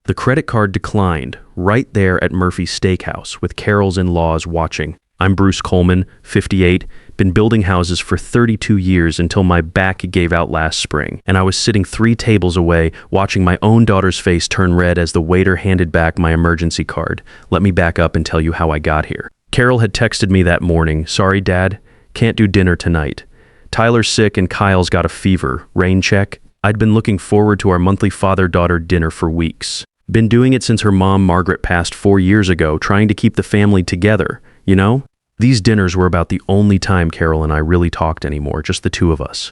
The credit card declined, right there at Murphy's Steakhouse, with Carol's in-laws watching. I'm Bruce Coleman, 58, been building houses for 32 years until my back gave out last spring, and I was sitting 3 tables away watching my own daughter's face turn red as the waiter handed back my emergency card. Let me back up and tell you how I got here. Carol had texted me that morning, "Sorry, Dad, can't do dinner tonight. Tyler's sick and Kyle's got a fever. Rain check?" I'd been looking forward to our monthly father-daughter dinner for weeks. Been doing it since her mom, Margaret, passed 4 years ago, trying to keep the family together, you know? These dinners were about the only time Carol and I really talked anymore, just the two of us.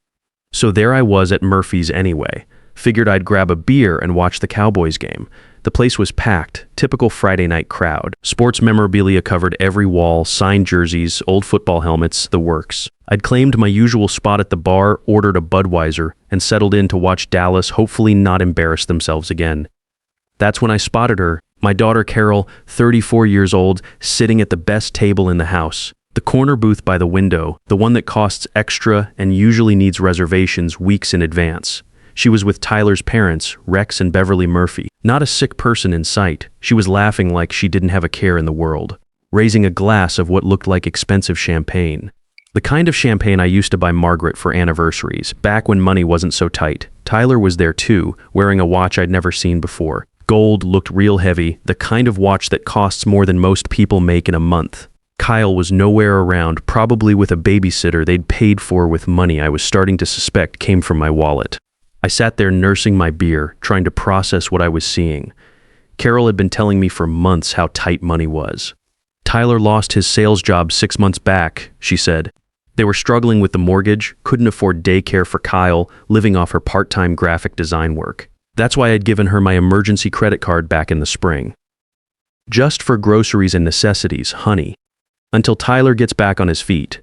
So there I was at Murphy's anyway. Figured I'd grab a beer and watch the Cowboys game. The place was packed, typical Friday night crowd. Sports memorabilia covered every wall, signed jerseys, old football helmets, the works. I'd claimed my usual spot at the bar, ordered a Budweiser, and settled in to watch Dallas hopefully not embarrass themselves again. That's when I spotted her, my daughter Carol, 34 years old, sitting at the best table in the house. The corner booth by the window, the one that costs extra and usually needs reservations weeks in advance. She was with Tyler's parents, Rex and Beverly Murphy. Not a sick person in sight. She was laughing like she didn't have a care in the world, raising a glass of what looked like expensive champagne. The kind of champagne I used to buy Margaret for anniversaries, back when money wasn't so tight. Tyler was there too, wearing a watch I'd never seen before. Gold looked real heavy, the kind of watch that costs more than most people make in a month. Kyle was nowhere around, probably with a babysitter they'd paid for with money I was starting to suspect came from my wallet. I sat there nursing my beer, trying to process what I was seeing. Carol had been telling me for months how tight money was. Tyler lost his sales job 6 months back, she said. They were struggling with the mortgage, couldn't afford daycare for Kyle, living off her part-time graphic design work. That's why I'd given her my emergency credit card back in the spring. Just for groceries and necessities, honey. Until Tyler gets back on his feet.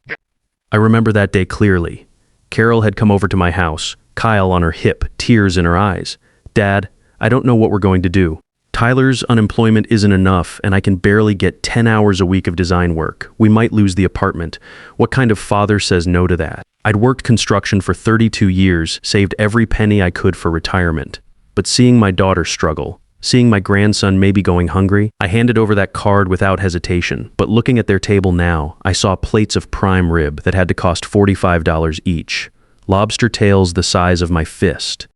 I remember that day clearly. Carol had come over to my house, Kyle on her hip, tears in her eyes. "Dad, I don't know what we're going to do. Tyler's unemployment isn't enough, and I can barely get 10 hours a week of design work. We might lose the apartment. What kind of father says no to that?" I'd worked construction for 32 years, saved every penny I could for retirement. But seeing my daughter struggle, seeing my grandson maybe going hungry, I handed over that card without hesitation. But looking at their table now, I saw plates of prime rib that had to cost $45 each. Lobster tails the size of my fist.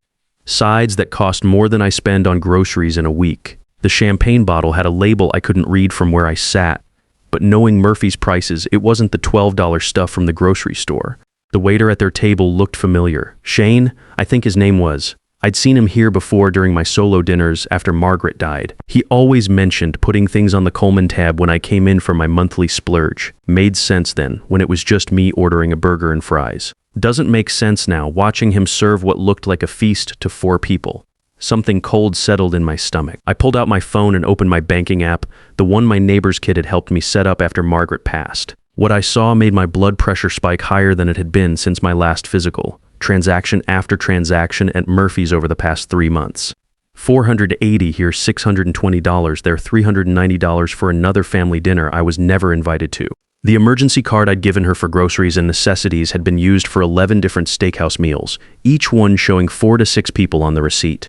Sides that cost more than I spend on groceries in a week. The champagne bottle had a label I couldn't read from where I sat. But knowing Murphy's prices, it wasn't the $12 stuff from the grocery store. The waiter at their table looked familiar. Shane, I think his name was. I'd seen him here before during my solo dinners after Margaret died. He always mentioned putting things on the Coleman tab when I came in for my monthly splurge. Made sense then, when it was just me ordering a burger and fries. Doesn't make sense now, watching him serve what looked like a feast to 4 people. Something cold settled in my stomach. I pulled out my phone and opened my banking app, the one my neighbor's kid had helped me set up after Margaret passed. What I saw made my blood pressure spike higher than it had been since my last physical. Transaction after transaction at Murphy's over the past 3 months. $480 here, $620 there, $390 for another family dinner I was never invited to. The emergency card I'd given her for groceries and necessities had been used for 11 different steakhouse meals, each one showing 4 to 6 people on the receipt.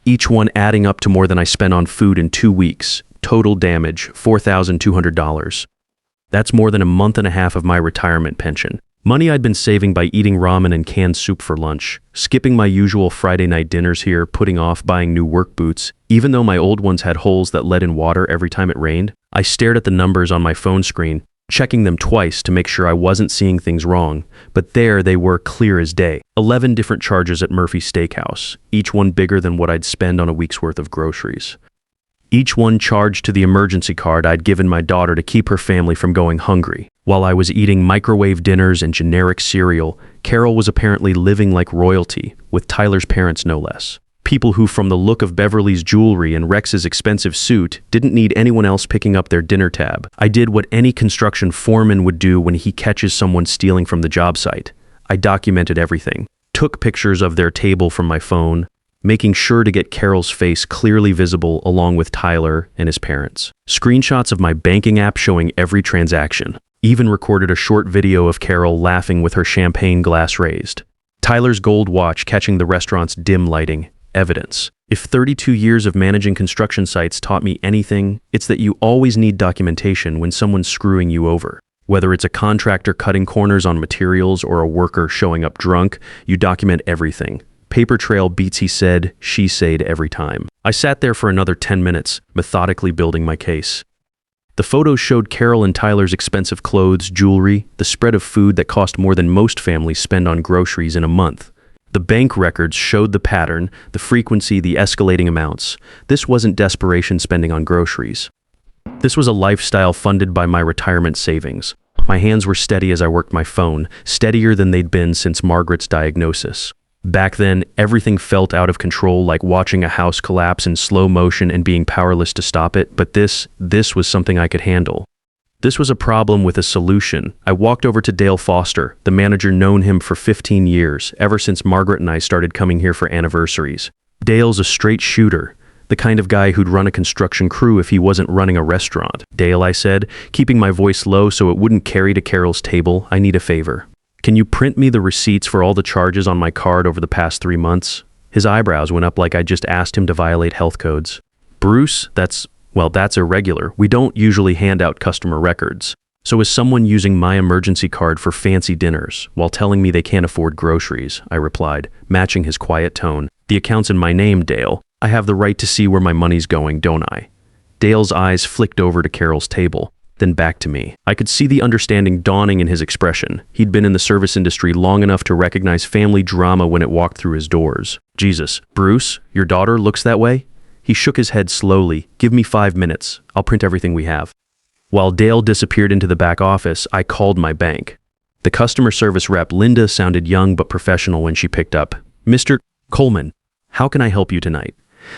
Each one adding up to more than I spent on food in 2 weeks. Total damage, $4,200. That's more than a month and a half of my retirement pension. Money I'd been saving by eating ramen and canned soup for lunch, skipping my usual Friday night dinners here, putting off buying new work boots, even though my old ones had holes that let in water every time it rained. I stared at the numbers on my phone screen, checking them twice to make sure I wasn't seeing things wrong, but there they were clear as day. 11 different charges at Murphy's Steakhouse, each one bigger than what I'd spend on a week's worth of groceries. Each one charged to the emergency card I'd given my daughter to keep her family from going hungry. While I was eating microwave dinners and generic cereal, Carol was apparently living like royalty, with Tyler's parents no less. People who, from the look of Beverly's jewelry and Rex's expensive suit, didn't need anyone else picking up their dinner tab. I did what any construction foreman would do when he catches someone stealing from the job site. I documented everything, took pictures of their table from my phone, making sure to get Carol's face clearly visible along with Tyler and his parents. Screenshots of my banking app showing every transaction. Even recorded a short video of Carol laughing with her champagne glass raised. Tyler's gold watch catching the restaurant's dim lighting. evidence. If 32 years of managing construction sites taught me anything, it's that you always need documentation when someone's screwing you over. Whether it's a contractor cutting corners on materials or a worker showing up drunk, you document everything. Paper trail beats he said, she said every time. I sat there for another 10 minutes, methodically building my case. The photos showed Carol and Tyler's expensive clothes, jewelry, the spread of food that cost more than most families spend on groceries in a month. The bank records showed the pattern, the frequency, the escalating amounts. This wasn't desperation spending on groceries. This was a lifestyle funded by my retirement savings. My hands were steady as I worked my phone, steadier than they'd been since Margaret's diagnosis. Back then, everything felt out of control, like watching a house collapse in slow motion and being powerless to stop it, but this was something I could handle. This was a problem with a solution. I walked over to Dale Foster, the manager, known him for 15 years, ever since Margaret and I started coming here for anniversaries. Dale's a straight shooter, the kind of guy who'd run a construction crew if he wasn't running a restaurant. Dale, I said, keeping my voice low so it wouldn't carry to Carol's table, I need a favor. Can you print me the receipts for all the charges on my card over the past 3 months? His eyebrows went up like I just asked him to violate health codes. Bruce, that's irregular. We don't usually hand out customer records. So is someone using my emergency card for fancy dinners while telling me they can't afford groceries? I replied, matching his quiet tone. The account's in my name, Dale. I have the right to see where my money's going, don't I? Dale's eyes flicked over to Carol's table, then back to me. I could see the understanding dawning in his expression. He'd been in the service industry long enough to recognize family drama when it walked through his doors. Jesus, Bruce, your daughter looks that way? He shook his head slowly. Give me 5 minutes. I'll print everything we have. While Dale disappeared into the back office, I called my bank. The customer service rep, Linda, sounded young but professional when she picked up. Mr. Coleman, how can I help you tonight?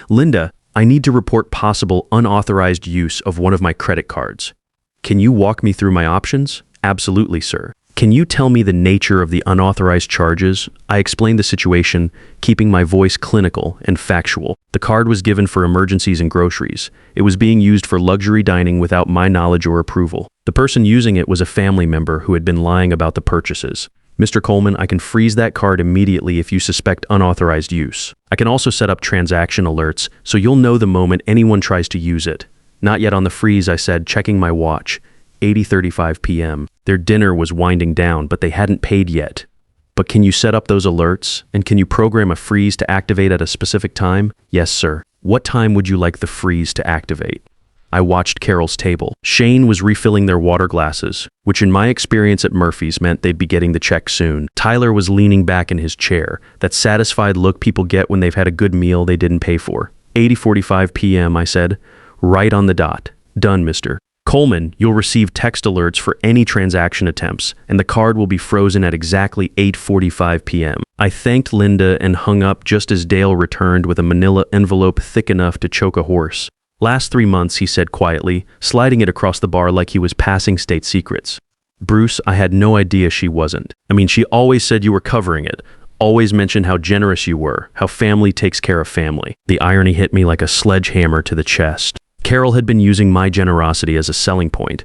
Linda, I need to report possible unauthorized use of one of my credit cards. Can you walk me through my options? Absolutely, sir. Can you tell me the nature of the unauthorized charges? I explained the situation, keeping my voice clinical and factual. The card was given for emergencies and groceries. It was being used for luxury dining without my knowledge or approval. The person using it was a family member who had been lying about the purchases. Mr. Coleman, I can freeze that card immediately if you suspect unauthorized use. I can also set up transaction alerts so you'll know the moment anyone tries to use it. Not yet on the freeze, I said, checking my watch. 8:35 p.m. Their dinner was winding down, but they hadn't paid yet. But can you set up those alerts? And can you program a freeze to activate at a specific time? Yes, sir. What time would you like the freeze to activate? I watched Carol's table. Shane was refilling their water glasses, which in my experience at Murphy's meant they'd be getting the check soon. Tyler was leaning back in his chair, that satisfied look people get when they've had a good meal they didn't pay for. 8:45 p.m., I said. Right on the dot. Done, Mr. Coleman, you'll receive text alerts for any transaction attempts, and the card will be frozen at exactly 8:45 p.m. I thanked Linda and hung up just as Dale returned with a manila envelope thick enough to choke a horse. Last 3 months, he said quietly, sliding it across the bar like he was passing state secrets. Bruce, I had no idea she wasn't. I mean, she always said you were covering it. Always mentioned how generous you were, how family takes care of family. The irony hit me like a sledgehammer to the chest. Carol had been using my generosity as a selling point,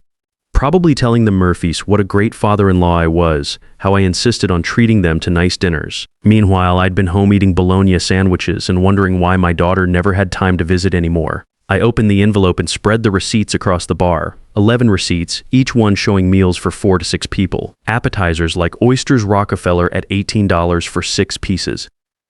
probably telling the Murphys what a great father-in-law I was, how I insisted on treating them to nice dinners. Meanwhile, I'd been home eating bologna sandwiches and wondering why my daughter never had time to visit anymore. I opened the envelope and spread the receipts across the bar. 11 receipts, each one showing meals for 4 to 6 people. Appetizers like oysters Rockefeller at $18 for 6 pieces.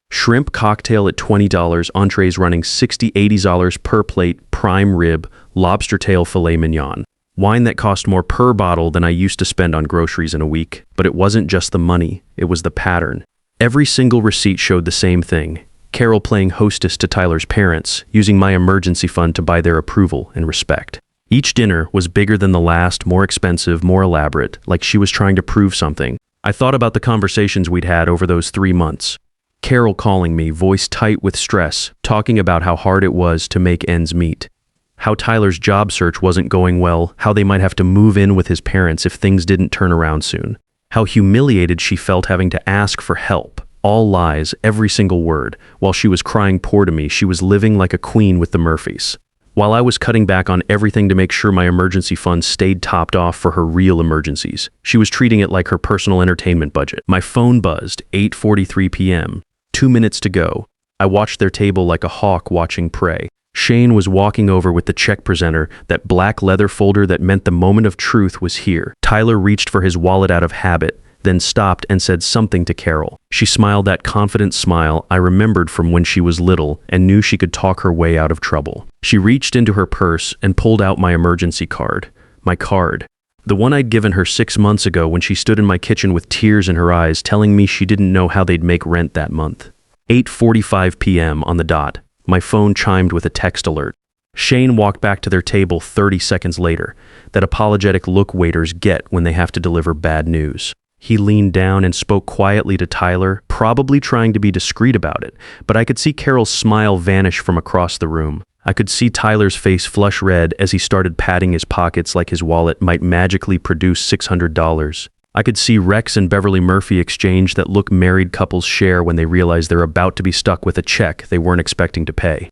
Shrimp cocktail at $20, entrees running $60-$80 per plate, prime rib, lobster tail filet mignon. Wine that cost more per bottle than I used to spend on groceries in a week. But it wasn't just the money, it was the pattern. Every single receipt showed the same thing. Carol playing hostess to Tyler's parents, using my emergency fund to buy their approval and respect. Each dinner was bigger than the last, more expensive, more elaborate, like she was trying to prove something. I thought about the conversations we'd had over those 3 months. Carol calling me, voice tight with stress, talking about how hard it was to make ends meet. How Tyler's job search wasn't going well, how they might have to move in with his parents if things didn't turn around soon. How humiliated she felt having to ask for help. All lies, every single word. While she was crying poor to me, she was living like a queen with the Murphys. While I was cutting back on everything to make sure my emergency fund stayed topped off for her real emergencies, she was treating it like her personal entertainment budget. My phone buzzed, 8:43 p.m. 2 minutes to go. I watched their table like a hawk watching prey. Shane was walking over with the check presenter, that black leather folder that meant the moment of truth was here. Tyler reached for his wallet out of habit, then stopped and said something to Carol. She smiled that confident smile I remembered from when she was little and knew she could talk her way out of trouble. She reached into her purse and pulled out my emergency card. My card. The one I'd given her 6 months ago when she stood in my kitchen with tears in her eyes telling me she didn't know how they'd make rent that month. 8:45 p.m. on the dot. My phone chimed with a text alert. Shane walked back to their table 30 seconds later, that apologetic look waiters get when they have to deliver bad news. He leaned down and spoke quietly to Tyler, probably trying to be discreet about it, but I could see Carol's smile vanish from across the room. I could see Tyler's face flush red as he started patting his pockets like his wallet might magically produce $600. I could see Rex and Beverly Murphy exchange that look married couples share when they realize they're about to be stuck with a check they weren't expecting to pay.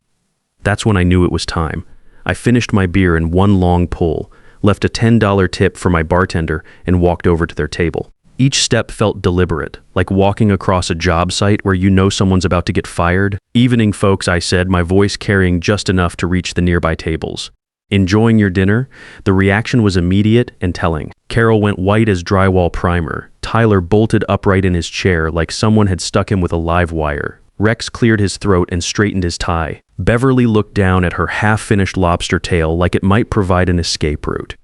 That's when I knew it was time. I finished my beer in one long pull, left a $10 tip for my bartender, and walked over to their table. Each step felt deliberate, like walking across a job site where you know someone's about to get fired. "Evening, folks," I said, my voice carrying just enough to reach the nearby tables. "Enjoying your dinner?" The reaction was immediate and telling. Carol went white as drywall primer. Tyler bolted upright in his chair like someone had stuck him with a live wire. Rex cleared his throat and straightened his tie. Beverly looked down at her half-finished lobster tail like it might provide an escape route.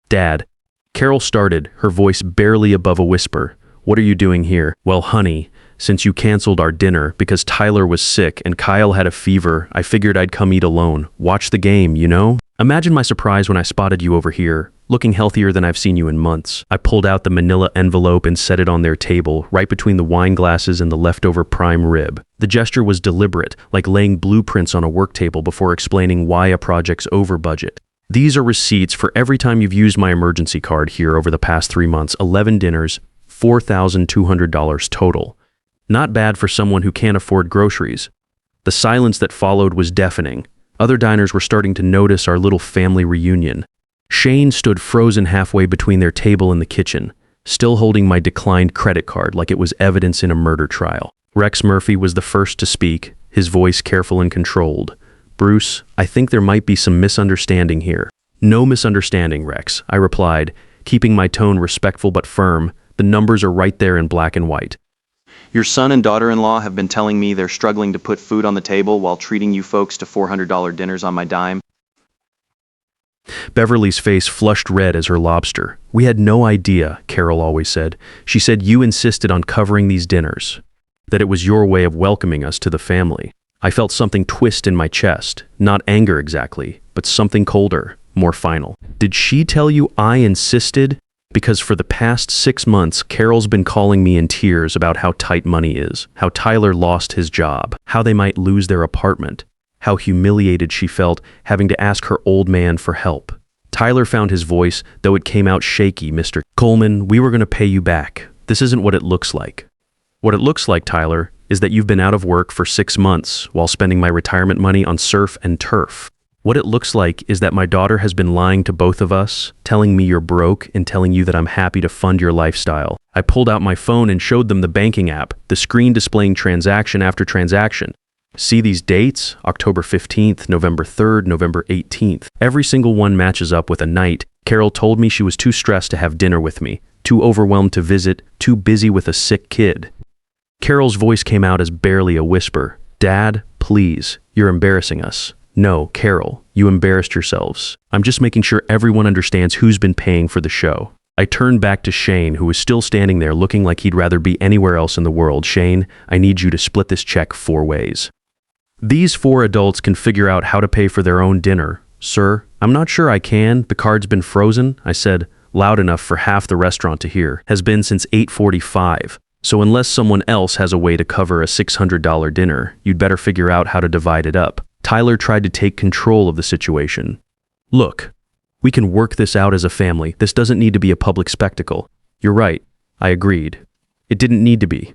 "Dad," Carol started, her voice barely above a whisper. "What are you doing here?" "Well, honey, since you canceled our dinner because Tyler was sick and Kyle had a fever, I figured I'd come eat alone. Watch the game, you know?" Imagine my surprise when I spotted you over here, looking healthier than I've seen you in months. I pulled out the manila envelope and set it on their table, right between the wine glasses and the leftover prime rib. The gesture was deliberate, like laying blueprints on a work table before explaining why a project's over budget. "These are receipts for every time you've used my emergency card here over the past 3 months, 11 dinners, $4,200 total. Not bad for someone who can't afford groceries." The silence that followed was deafening. Other diners were starting to notice our little family reunion. Shane stood frozen halfway between their table and the kitchen, still holding my declined credit card like it was evidence in a murder trial. Rex Murphy was the first to speak, his voice careful and controlled. "Bruce, I think there might be some misunderstanding here." "No misunderstanding, Rex," I replied, keeping my tone respectful but firm. "The numbers are right there in black and white. Your son and daughter-in-law have been telling me they're struggling to put food on the table while treating you folks to $400 dinners on my dime." Beverly's face flushed red as her lobster. "We had no idea," Carol always said. "She said you insisted on covering these dinners, that it was your way of welcoming us to the family." I felt something twist in my chest, not anger exactly, but something colder, more final. "Did she tell you I insisted?" Because for the past 6 months, Carol's been calling me in tears about how tight money is, how Tyler lost his job, how they might lose their apartment, how humiliated she felt having to ask her old man for help. Tyler found his voice, though it came out shaky. "Mr. Coleman, we were going to pay you back. This isn't what it looks like." "What it looks like, Tyler, is that you've been out of work for 6 months while spending my retirement money on surf and turf. What it looks like is that my daughter has been lying to both of us, telling me you're broke and telling you that I'm happy to fund your lifestyle." I pulled out my phone and showed them the banking app, the screen displaying transaction after transaction. "See these dates? October 15th, November 3rd, November 18th. Every single one matches up with a night. Carol told me she was too stressed to have dinner with me, too overwhelmed to visit, too busy with a sick kid." Carol's voice came out as barely a whisper. "Dad, please, you're embarrassing us." "No, Carol, you embarrassed yourselves. I'm just making sure everyone understands who's been paying for the show." I turned back to Shane, who was still standing there looking like he'd rather be anywhere else in the world. "Shane, I need you to split this check 4 ways. These 4 adults can figure out how to pay for their own dinner." "Sir, I'm not sure I can. The card's been frozen," I said, loud enough for half the restaurant to hear. "Has been since 8:45. So unless someone else has a way to cover a $600 dinner, you'd better figure out how to divide it up." Tyler tried to take control of the situation. "Look, we can work this out as a family. This doesn't need to be a public spectacle." "You're right," I agreed. "It didn't need to be.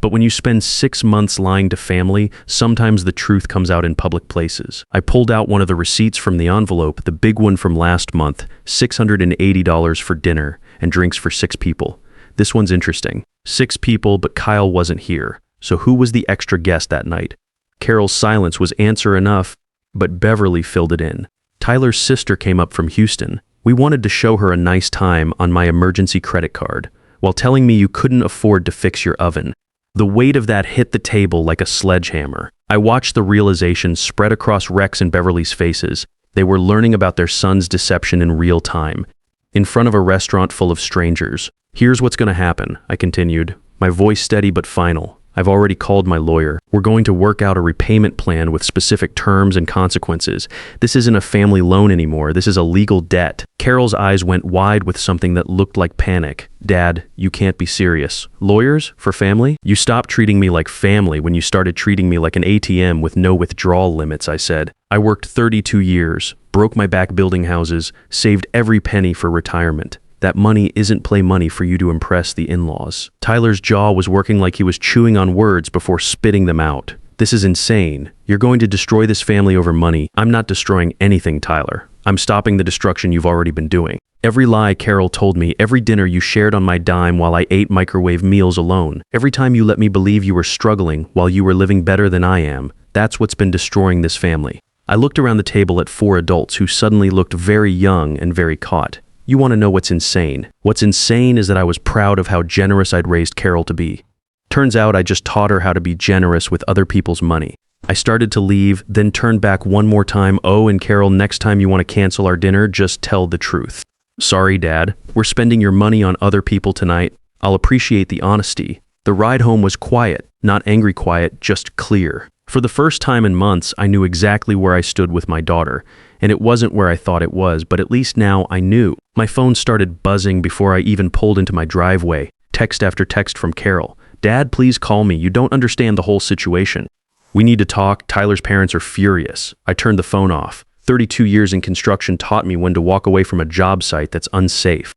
But when you spend 6 months lying to family, sometimes the truth comes out in public places." I pulled out one of the receipts from the envelope, the big one from last month, $680 for dinner and drinks for 6 people. This one's interesting. 6 people, but Kyle wasn't here. So who was the extra guest that night? Carol's silence was answer enough, but Beverly filled it in. Tyler's sister came up from Houston. We wanted to show her a nice time on my emergency credit card, while telling me you couldn't afford to fix your oven. The weight of that hit the table like a sledgehammer. I watched the realization spread across Rex and Beverly's faces. They were learning about their son's deception in real time, in front of a restaurant full of strangers. Here's what's going to happen, I continued, my voice steady but final. I've already called my lawyer. We're going to work out a repayment plan with specific terms and consequences. This isn't a family loan anymore. This is a legal debt. Carol's eyes went wide with something that looked like panic. Dad, you can't be serious. Lawyers? For family? You stopped treating me like family when you started treating me like an ATM with no withdrawal limits, I said. I worked 32 years, broke my back building houses, saved every penny for retirement. That money isn't play money for you to impress the in-laws. Tyler's jaw was working like he was chewing on words before spitting them out. This is insane. You're going to destroy this family over money. I'm not destroying anything, Tyler. I'm stopping the destruction you've already been doing. Every lie Carol told me, every dinner you shared on my dime while I ate microwave meals alone, every time you let me believe you were struggling while you were living better than I am, that's what's been destroying this family. I looked around the table at 4 adults who suddenly looked very young and very caught. You want to know what's insane? What's insane is that I was proud of how generous I'd raised Carol to be. Turns out I just taught her how to be generous with other people's money. I started to leave, then turned back one more time. Oh, and Carol, next time you want to cancel our dinner, just tell the truth. Sorry, Dad. We're spending your money on other people tonight. I'll appreciate the honesty. The ride home was quiet, not angry quiet, just clear. For the first time in months, I knew exactly where I stood with my daughter. And it wasn't where I thought it was, but at least now I knew. My phone started buzzing before I even pulled into my driveway. Text after text from Carol. Dad, please call me. You don't understand the whole situation. We need to talk. Tyler's parents are furious. I turned the phone off. 32 years in construction taught me when to walk away from a job site that's unsafe.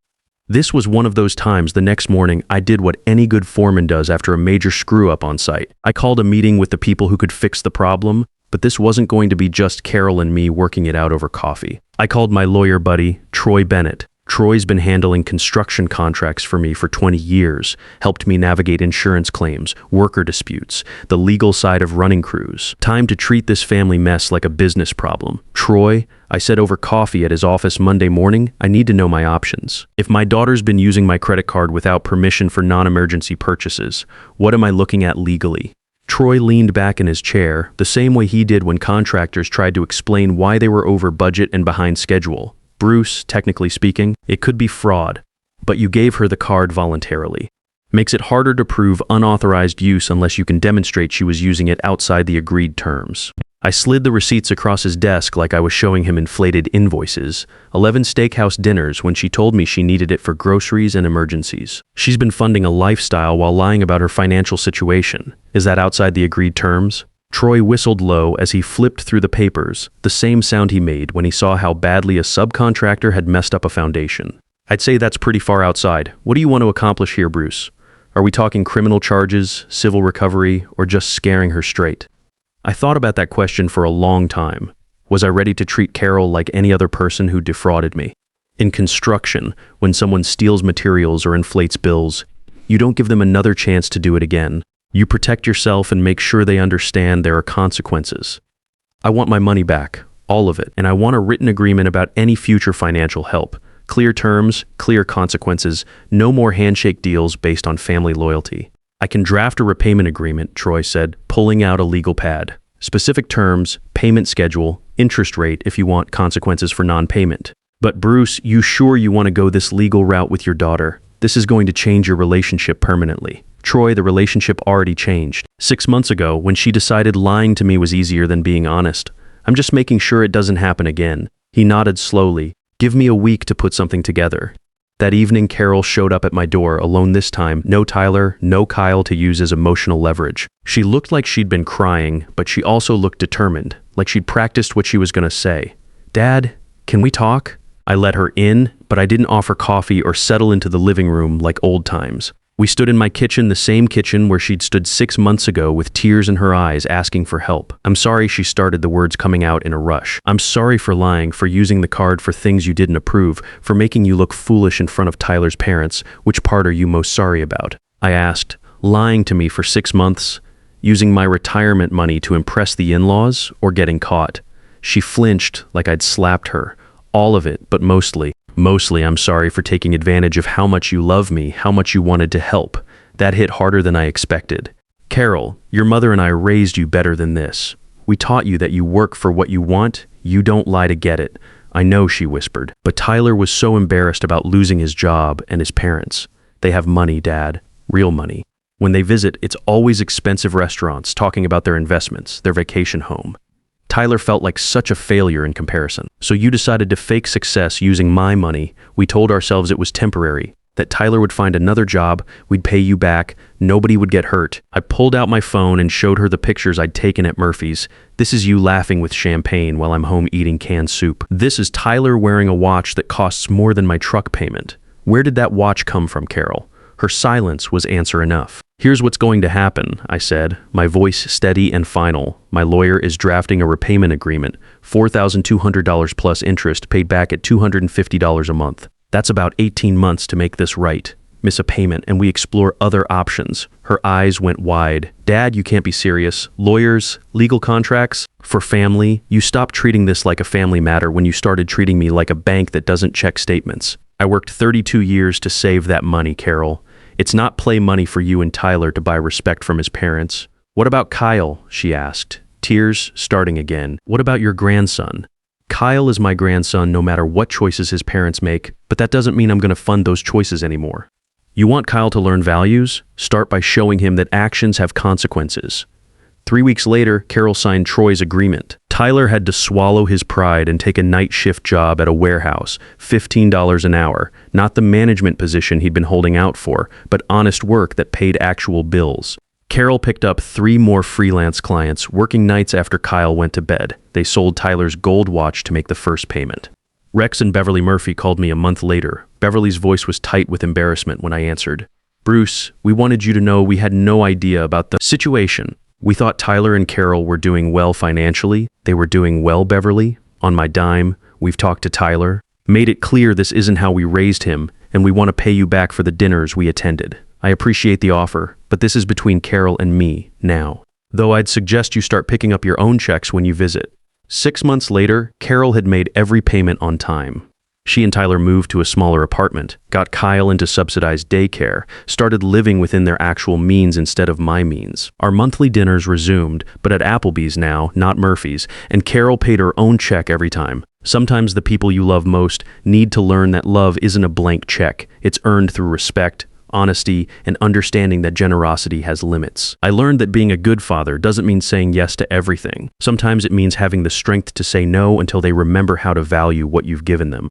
This was one of those times. The next morning, I did what any good foreman does after a major screw-up on site. I called a meeting with the people who could fix the problem. But this wasn't going to be just Carol and me working it out over coffee. I called my lawyer buddy, Troy Bennett. Troy's been handling construction contracts for me for 20 years, helped me navigate insurance claims, worker disputes, the legal side of running crews. Time to treat this family mess like a business problem. Troy, I said over coffee at his office Monday morning, I need to know my options. If my daughter's been using my credit card without permission for non-emergency purchases, what am I looking at legally? Troy leaned back in his chair, the same way he did when contractors tried to explain why they were over budget and behind schedule. Bruce, technically speaking, it could be fraud, but you gave her the card voluntarily. Makes it harder to prove unauthorized use unless you can demonstrate she was using it outside the agreed terms. I slid the receipts across his desk like I was showing him inflated invoices. 11 steakhouse dinners when she told me she needed it for groceries and emergencies. She's been funding a lifestyle while lying about her financial situation. Is that outside the agreed terms? Troy whistled low as he flipped through the papers, the same sound he made when he saw how badly a subcontractor had messed up a foundation. I'd say that's pretty far outside. What do you want to accomplish here, Bruce? Are we talking criminal charges, civil recovery, or just scaring her straight? I thought about that question for a long time. Was I ready to treat Carol like any other person who defrauded me? In construction, when someone steals materials or inflates bills, you don't give them another chance to do it again. You protect yourself and make sure they understand there are consequences. I want my money back, all of it, and I want a written agreement about any future financial help. Clear terms, clear consequences, no more handshake deals based on family loyalty. I can draft a repayment agreement, Troy said, pulling out a legal pad. Specific terms, payment schedule, interest rate if you want consequences for non-payment. But Bruce, you sure you want to go this legal route with your daughter? This is going to change your relationship permanently. Troy, the relationship already changed. 6 months ago, when she decided lying to me was easier than being honest. I'm just making sure it doesn't happen again. He nodded slowly. Give me a week to put something together. That evening, Carol showed up at my door, alone this time. No Tyler, no Kyle to use as emotional leverage. She looked like she'd been crying, but she also looked determined, like she'd practiced what she was going to say. Dad, can we talk? I let her in, but I didn't offer coffee or settle into the living room like old times. We stood in my kitchen, the same kitchen where she'd stood 6 months ago with tears in her eyes asking for help. I'm sorry, she started, the words coming out in a rush. I'm sorry for lying, for using the card for things you didn't approve, for making you look foolish in front of Tyler's parents. Which part are you most sorry about? I asked. Lying to me for 6 months. Using my retirement money to impress the in-laws or getting caught? She flinched like I'd slapped her. All of it, but mostly. Mostly, I'm sorry for taking advantage of how much you love me, how much you wanted to help. That hit harder than I expected. Carol, your mother and I raised you better than this. We taught you that you work for what you want, you don't lie to get it. I know, she whispered. But Tyler was so embarrassed about losing his job and his parents. They have money, Dad. Real money. When they visit, it's always expensive restaurants talking about their investments, their vacation home. Tyler felt like such a failure in comparison. So you decided to fake success using my money. We told ourselves it was temporary, that Tyler would find another job, we'd pay you back, nobody would get hurt. I pulled out my phone and showed her the pictures I'd taken at Murphy's. This is you laughing with champagne while I'm home eating canned soup. This is Tyler wearing a watch that costs more than my truck payment. Where did that watch come from, Carol? Her silence was answer enough. Here's what's going to happen, I said, my voice steady and final. My lawyer is drafting a repayment agreement, $4,200 plus interest paid back at $250 a month. That's about 18 months to make this right. Miss a payment and we explore other options. Her eyes went wide. Dad, you can't be serious. Lawyers, legal contracts, for family. You stopped treating this like a family matter when you started treating me like a bank that doesn't check statements. I worked 32 years to save that money, Carol. It's not play money for you and Tyler to buy respect from his parents. What about Kyle? She asked, tears starting again. What about your grandson? Kyle is my grandson no matter what choices his parents make, but that doesn't mean I'm going to fund those choices anymore. You want Kyle to learn values? Start by showing him that actions have consequences. 3 weeks later, Carol signed Troy's agreement. Tyler had to swallow his pride and take a night shift job at a warehouse, $15 an hour, not the management position he'd been holding out for, but honest work that paid actual bills. Carol picked up 3 more freelance clients, working nights after Kyle went to bed. They sold Tyler's gold watch to make the first payment. Rex and Beverly Murphy called me a month later. Beverly's voice was tight with embarrassment when I answered. Bruce, we wanted you to know we had no idea about the situation. We thought Tyler and Carol were doing well financially. They were doing well, Beverly. On my dime, we've talked to Tyler, made it clear this isn't how we raised him, and we want to pay you back for the dinners we attended. I appreciate the offer, but this is between Carol and me now. Though I'd suggest you start picking up your own checks when you visit. 6 months later, Carol had made every payment on time. She and Tyler moved to a smaller apartment, got Kyle into subsidized daycare, started living within their actual means instead of my means. Our monthly dinners resumed, but at Applebee's now, not Murphy's, and Carol paid her own check every time. Sometimes the people you love most need to learn that love isn't a blank check. It's earned through respect, honesty, and understanding that generosity has limits. I learned that being a good father doesn't mean saying yes to everything. Sometimes it means having the strength to say no until they remember how to value what you've given them.